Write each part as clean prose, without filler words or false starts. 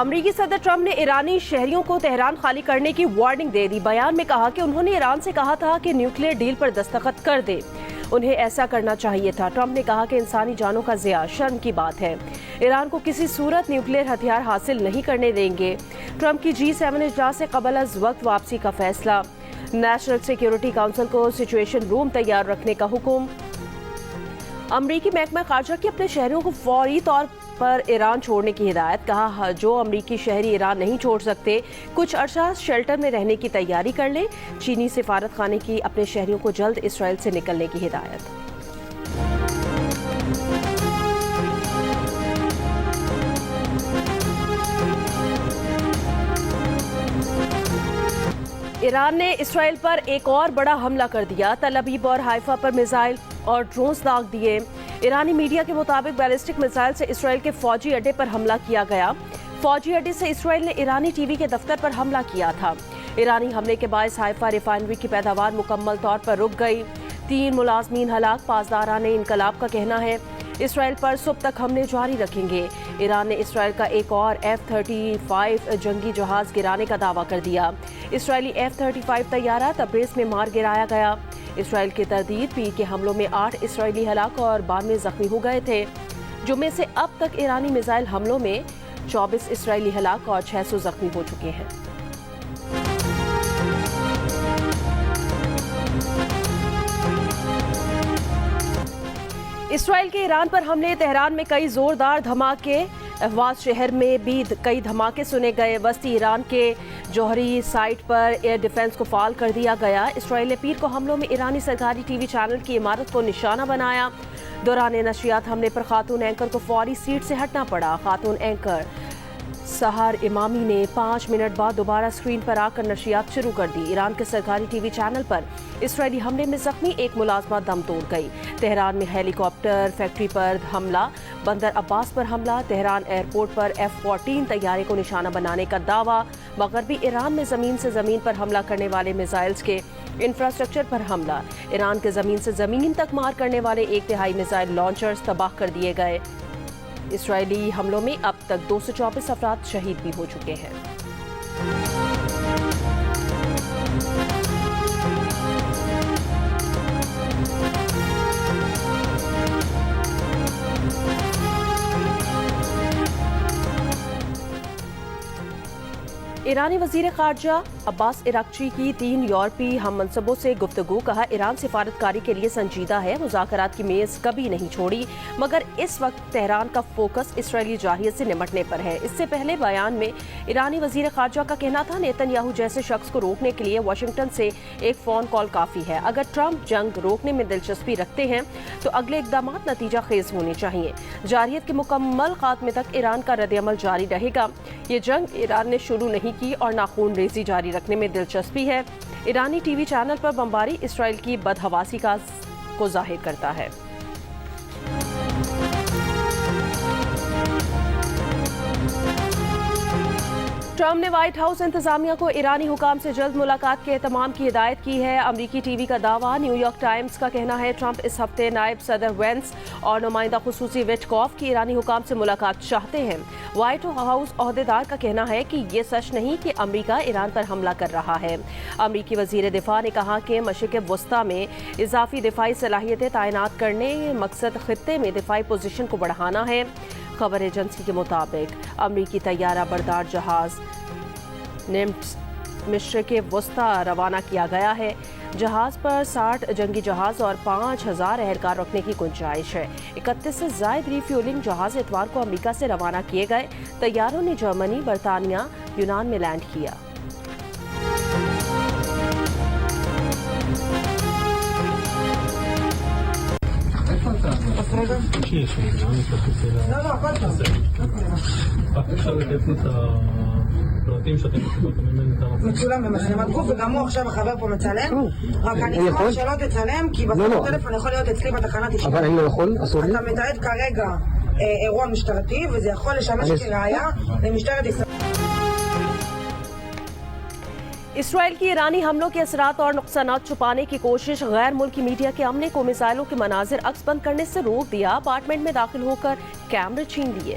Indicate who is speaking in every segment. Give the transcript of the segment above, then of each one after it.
Speaker 1: امریکی صدر ٹرمپ نے ایرانی شہریوں کو تہران خالی کرنے کی وارننگ دے دی۔ بیان میں کہا کہ انہوں نے ایران سے کہا تھا کہ نیوکلیئر ڈیل پر دستخط کر دے، انہیں ایسا کرنا چاہیے تھا۔ ٹرمپ نے کہا کہ انسانی جانوں کا ضیاع شرم کی بات ہے، ایران کو کسی صورت نیوکلیئر ہتھیار حاصل نہیں کرنے دیں گے۔ ٹرمپ کی G7 اجلاس سے قبل از وقت واپسی کا فیصلہ، نیشنل سیکیورٹی کونسل کو سچویشن روم تیار رکھنے کا حکم۔ امریکی محکمہ خارجہ کی اپنے شہریوں کو فوری طور پر ایران چھوڑنے کی ہدایت، کہا جو امریکی شہری ایران نہیں چھوڑ سکتے کچھ عرصہ شیلٹر میں رہنے کی تیاری کر لیں۔ چینی سفارت خانے کی اپنے شہریوں کو جلد اسرائیل سے نکلنے کی ہدایت۔ ایران نے اسرائیل پر ایک اور بڑا حملہ کر دیا، تل ابیب اور حائفہ پر میزائل اور ڈرونز داغ دیے۔ ایرانی میڈیا کے مطابق بیلسٹک میزائل سے اسرائیل کے فوجی اڈے پر حملہ کیا گیا۔ فوجی اڈے سے اسرائیل نے ایرانی ٹی وی کے دفتر پر حملہ کیا تھا۔ ایرانی حملے کے باعث حائفہ ریفائنری کی پیداوار مکمل طور پر رک گئی، 3 ملازمین ہلاک۔ پاسداران انقلاب کا کہنا ہے اسرائیل پر صبح تک حملے جاری رکھیں گے۔ ایران نے اسرائیل کا ایک اور F-35 جنگی جہاز گرانے کا دعویٰ کر دیا۔ اسرائیلی F-35 طیارہ تبریز میں مار گرایا گیا۔ اسرائیل کی تردید، پیر کے حملوں میں 8 اسرائیلی ہلاک اور 92 زخمی ہو گئے تھے۔ جمعے سے اب تک ایرانی میزائل حملوں میں 24 اسرائیلی ہلاک اور 600 زخمی ہو چکے ہیں۔ اسرائیل کے ایران پر حملے، تہران میں کئی زوردار دھماکے، اہواز شہر میں بھی کئی دھماکے سنے گئے۔ وسطی ایران کے جوہری سائٹ پر ایئر ڈیفنس کو فعال کر دیا گیا۔ اسرائیل نے پیر کو حملوں میں ایرانی سرکاری ٹی وی چینل کی عمارت کو نشانہ بنایا۔ دوران نشریات حملے پر خاتون اینکر کو فوری سیٹ سے ہٹنا پڑا۔ خاتون اینکر سحر امامی نے 5 منٹ بعد دوبارہ اسکرین پر آ کر نشریات شروع کر دی۔ ایران کے سرکاری ٹی وی چینل پر اسرائیلی حملے میں زخمی ایک ملازمہ دم توڑ گئی۔ تہران میں ہیلی کاپٹر فیکٹری پر حملہ، بندر عباس پر حملہ، تہران ایئرپورٹ پر F-14 طیارے کو نشانہ بنانے کا دعویٰ۔ مغربی ایران میں زمین سے زمین پر حملہ کرنے والے میزائلز کے انفراسٹرکچر پر حملہ، ایران کے زمین سے زمین تک مار کرنے والے 1/3 میزائل لانچرز تباہ کر دیے گئے۔ اسرائیلی حملوں میں اب تک 224 افراد شہید بھی ہو چکے ہیں۔ ایرانی وزیر خارجہ عباس اراغچی کی 3 یورپی ہم منصبوں سے گفتگو، کہا ایران سفارتکاری کے لیے سنجیدہ ہے، مذاکرات کی میز کبھی نہیں چھوڑی، مگر اس وقت تہران کا فوکس اسرائیلی جارحیت سے نمٹنے پر ہے۔ اس سے پہلے بیان میں ایرانی وزیر خارجہ کا کہنا تھا نیتن یاہو جیسے شخص کو روکنے کے لیے واشنگٹن سے ایک فون کال کافی ہے۔ اگر ٹرمپ جنگ روکنے میں دلچسپی رکھتے ہیں تو اگلے اقدامات نتیجہ خیز ہونے چاہیے۔ جارحیت کے مکمل خاتمے تک ایران کا رد عمل جاری رہے گا۔ یہ جنگ ایران نے شروع نہیں کی اور نہ خون ریزی جاری رکھنے میں دلچسپی ہے۔ ایرانی ٹی وی چینل پر بمباری اسرائیل کی بدحواسی کو ظاہر کرتا ہے۔ ٹرمپ نے وائٹ ہاؤس انتظامیہ کو ایرانی حکام سے جلد ملاقات کے اہتمام کی ہدایت کی ہے۔ امریکی ٹی وی کا دعویٰ، نیو یارک ٹائمز کا کہنا ہے ٹرمپ اس ہفتے نائب صدر وینس اور نمائندہ خصوصی وٹکوف کی ایرانی حکام سے ملاقات چاہتے ہیں۔ وائٹ ہاؤس عہدیدار کا کہنا ہے کہ یہ سچ نہیں کہ امریکہ ایران پر حملہ کر رہا ہے۔ امریکی وزیر دفاع نے کہا کہ مشرق وسطی میں اضافی دفاعی صلاحیتیں تعینات کرنے مقصد خطے میں دفاعی پوزیشن کو بڑھانا ہے۔ خبر ایجنسی کے مطابق امریکی طیارہ بردار جہاز مشرق وسطی روانہ کیا گیا ہے۔ جہاز پر 60 جنگی جہاز اور 5000 اہلکار رکھنے کی گنجائش ہے۔ 31 سے زائد ری فیولنگ جہاز اتوار کو امریکہ سے روانہ کیے گئے۔ طیاروں نے جرمنی، برطانیہ، یونان میں لینڈ کیا۔
Speaker 2: מצולם במצלמת גוף, וגם הוא עכשיו החבר פה מצלם, רק אני אשמח שלא תצלם, כי בסוף הטלפון יכול להיות אצלי בתחנת אישית.
Speaker 3: אבל אני לא יכול, אסור לי.
Speaker 2: אתה מתעד כרגע אירוע משטרתי, וזה יכול לשמש כראיה למשטרת ישראל.
Speaker 1: اسرائیل کی ایرانی حملوں کے اثرات اور نقصانات چھپانے کی کوشش، غیر ملکی میڈیا کے عملے کو میزائلوں کے مناظر عکس بند کرنے سے روک دیا، اپارٹمنٹ میں داخل ہو کر کیمرے چھین لیے۔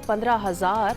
Speaker 1: 15,000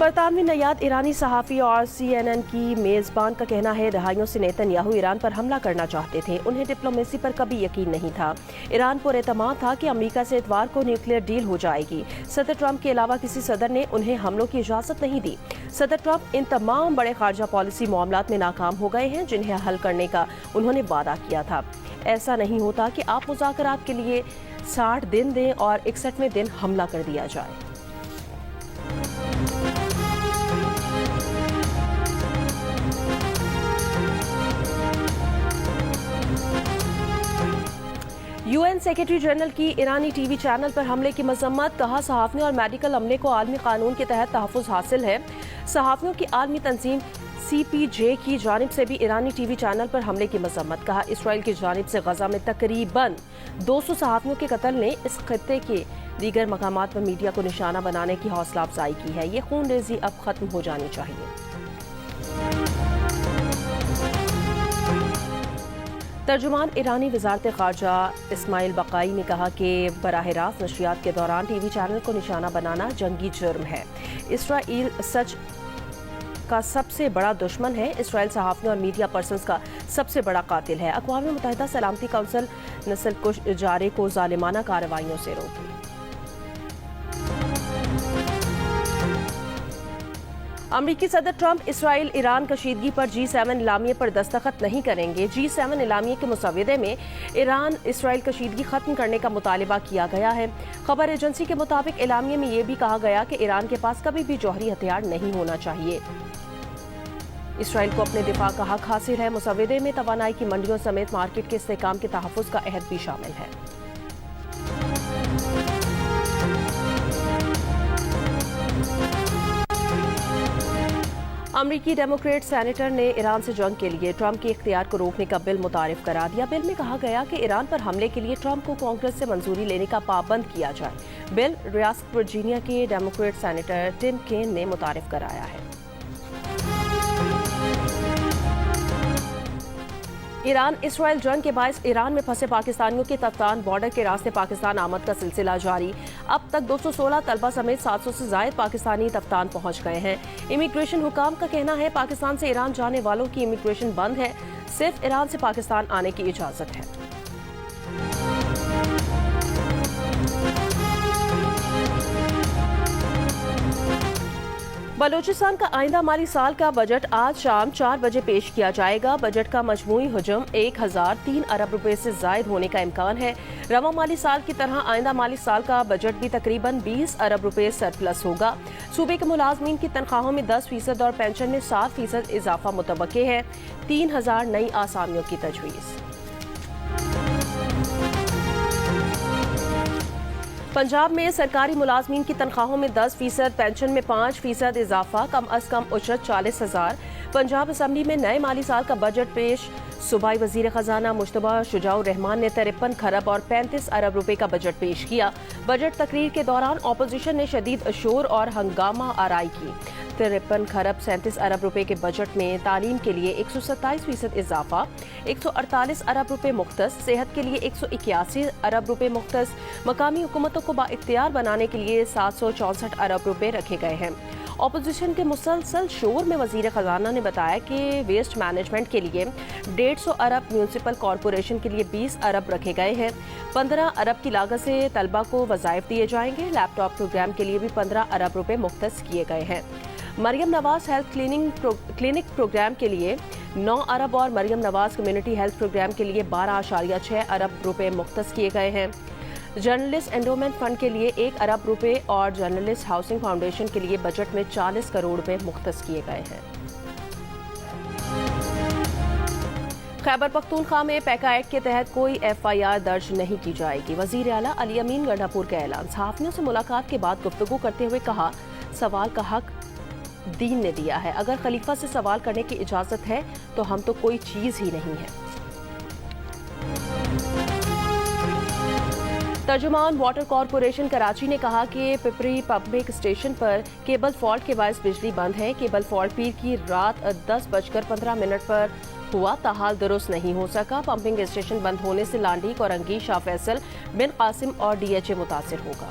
Speaker 1: برطانوی نیاد ایرانی صحافی اور CNN کی میزبان کا کہنا ہے دہائیوں سے نیتن یاہو ایران پر حملہ کرنا چاہتے تھے، انہیں ڈپلومیسی پر کبھی یقین نہیں تھا۔ ایران پر اعتماد تھا کہ امریکہ سے اتوار کو نیوکلیئر ڈیل ہو جائے گی۔ صدر ٹرمپ کے علاوہ کسی صدر نے انہیں حملوں کی اجازت نہیں دی۔ صدر ٹرمپ ان تمام بڑے خارجہ پالیسی معاملات میں ناکام ہو گئے ہیں جنہیں حل کرنے کا انہوں نے وعدہ کیا تھا۔ ایسا نہیں ہوتا کہ آپ مذاکرات کے لیے 60 دن دیں اور 61ویں دن حملہ کر دیا جائے۔ UN سیکرٹری جنرل کی ایرانی ٹی وی چینل پر حملے کی مذمت، کہا صحافیوں اور میڈیکل عملے کو عالمی قانون کے تحت تحفظ حاصل ہے۔ صحافیوں کی عالمی تنظیم CPJ کی جانب سے بھی ایرانی ٹی وی چینل پر حملے کی مذمت، کہا اسرائیل کی جانب سے غزہ میں تقریباً 200 صحافیوں کے قتل نے اس خطے کے دیگر مقامات پر میڈیا کو نشانہ بنانے کی حوصلہ افزائی کی ہے۔ یہ خون ریزی اب ختم ہو جانی چاہیے۔ ترجمان ایرانی وزارت خارجہ اسماعیل بقائی نے کہا کہ براہ راست نشریات کے دوران ٹی وی چینل کو نشانہ بنانا جنگی جرم ہے۔ اسرائیل سچ کا سب سے بڑا دشمن ہے۔ اسرائیل صحافیوں اور میڈیا پرسنز کا سب سے بڑا قاتل ہے۔ اقوام متحدہ سلامتی کونسل نسل کش اجارے کو ظالمانہ کارروائیوں سے روکے۔ امریکی صدر ٹرمپ اسرائیل ایران کشیدگی پر G7 اعلامیے پر دستخط نہیں کریں گے۔ G7 اعلامیے کے مسودے میں ایران اسرائیل کشیدگی ختم کرنے کا مطالبہ کیا گیا ہے۔ خبر ایجنسی کے مطابق اعلامیے میں یہ بھی کہا گیا کہ ایران کے پاس کبھی بھی جوہری ہتھیار نہیں ہونا چاہیے۔ اسرائیل کو اپنے دفاع کا حق حاصل ہے۔ مسودے میں توانائی کی منڈیوں سمیت مارکیٹ کے استحکام کے تحفظ کا عہد بھی شامل ہے۔ امریکی ڈیموکریٹ سینیٹر نے ایران سے جنگ کے لیے ٹرمپ کے اختیار کو روکنے کا بل متعارف کرا دیا۔ بل میں کہا گیا کہ ایران پر حملے کے لیے ٹرمپ کو کانگریس سے منظوری لینے کا پابند کیا جائے۔ بل ریاست ورجینیا کے ڈیموکریٹ سینیٹر ٹم کین نے متعارف کرایا ہے۔ ایران اسرائیل جنگ کے باعث ایران میں پھنسے پاکستانیوں کے تفتان بارڈر کے راستے پاکستان آمد کا سلسلہ جاری۔ اب تک 216 طلبہ سمیت 700 سے زائد پاکستانی تفتان پہنچ گئے ہیں۔ امیگریشن حکام کا کہنا ہے پاکستان سے ایران جانے والوں کی امیگریشن بند ہے، صرف ایران سے پاکستان آنے کی اجازت ہے۔ بلوچستان کا آئندہ مالی سال کا بجٹ آج شام 4 بجے پیش کیا جائے گا۔ بجٹ کا مجموعی حجم 1003 ارب روپے سے زائد ہونے کا امکان ہے۔ رواں مالی سال کی طرح آئندہ مالی سال کا بجٹ بھی تقریباً 20 ارب روپے سرپلس ہوگا۔ صوبے کے ملازمین کی تنخواہوں میں 10% اور پینشن میں 7% اضافہ متوقع ہے۔ 3000 نئی آسامیوں کی تجویز۔ پنجاب میں سرکاری ملازمین کی تنخواہوں میں 10%، پینشن میں 5% اضافہ، کم از کم اجرت 40,000۔ پنجاب اسمبلی میں نئے مالی سال کا بجٹ پیش، صوبائی وزیر خزانہ مشتبہ شجاع الرحمان نے 53 کھرب اور 35 ارب روپے کا بجٹ پیش کیا۔ بجٹ تقریر کے دوران اپوزیشن نے شدید شور اور ہنگامہ آرائی کی۔ 53 کھرب 37 ارب روپے کے بجٹ میں تعلیم کے لیے 127% اضافہ، 148 ارب روپے مختص، صحت کے لیے 181 ارب روپے مختص، مقامی حکومتوں کو بااختیار بنانے کے لیے 764 ارب روپے رکھے گئے ہیں۔ اپوزیشن کے مسلسل شور میں وزیر خزانہ نے بتایا کہ ویسٹ مینجمنٹ کے لیے 150 ارب، میونسپل کارپوریشن کے لیے 20 ارب رکھے گئے ہیں۔ 15 ارب کی لاگت سے طلبہ کو وظائف دیے جائیں گے۔ لیپ ٹاپ پروگرام کے لیے بھی 15 ارب روپے مختص کیے گئے ہیں۔ Maryam Nawaz health clinic programme کے لیے 9 ارب اور Maryam Nawaz community health programme کے لیے 12.6 ارب روپے مختص کیے گئے ہیں۔ جرنلسٹ انڈومنٹ فنڈ کے لیے 1 ارب روپے اور جرنلسٹ ہاؤسنگ فاؤنڈیشن کے لیے بجٹ میں 40 کروڑ روپے مختص کیے گئے ہیں۔ خیبر پختونخوا میں پیکا ایکٹ کے تحت کوئی FIR درج نہیں کی جائے گی۔ وزیر اعلیٰ علی امین گنڈھاپور کا اعلان۔ صحافیوں سے ملاقات کے بعد گفتگو کرتے ہوئے کہا، سوال کا حق دین نے دیا ہے، اگر خلیفہ سے سوال کرنے کی اجازت ہے تو ہم تو کوئی چیز ہی نہیں ہے۔ ترجمان واٹر کارپوریشن کراچی نے کہا کہ پپری پمپنگ اسٹیشن پر کیبل فالٹ کے باعث بجلی بند ہے۔ کیبل فالٹ پیر کی رات 10:15 پر ہوا، تاحال درست نہیں ہو سکا۔ پمپنگ اسٹیشن بند ہونے سے لانڈیک اور انگی، شاہ فیصل، بن قاسم اور DHA متاثر ہوگا۔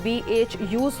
Speaker 1: BHUs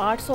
Speaker 1: 800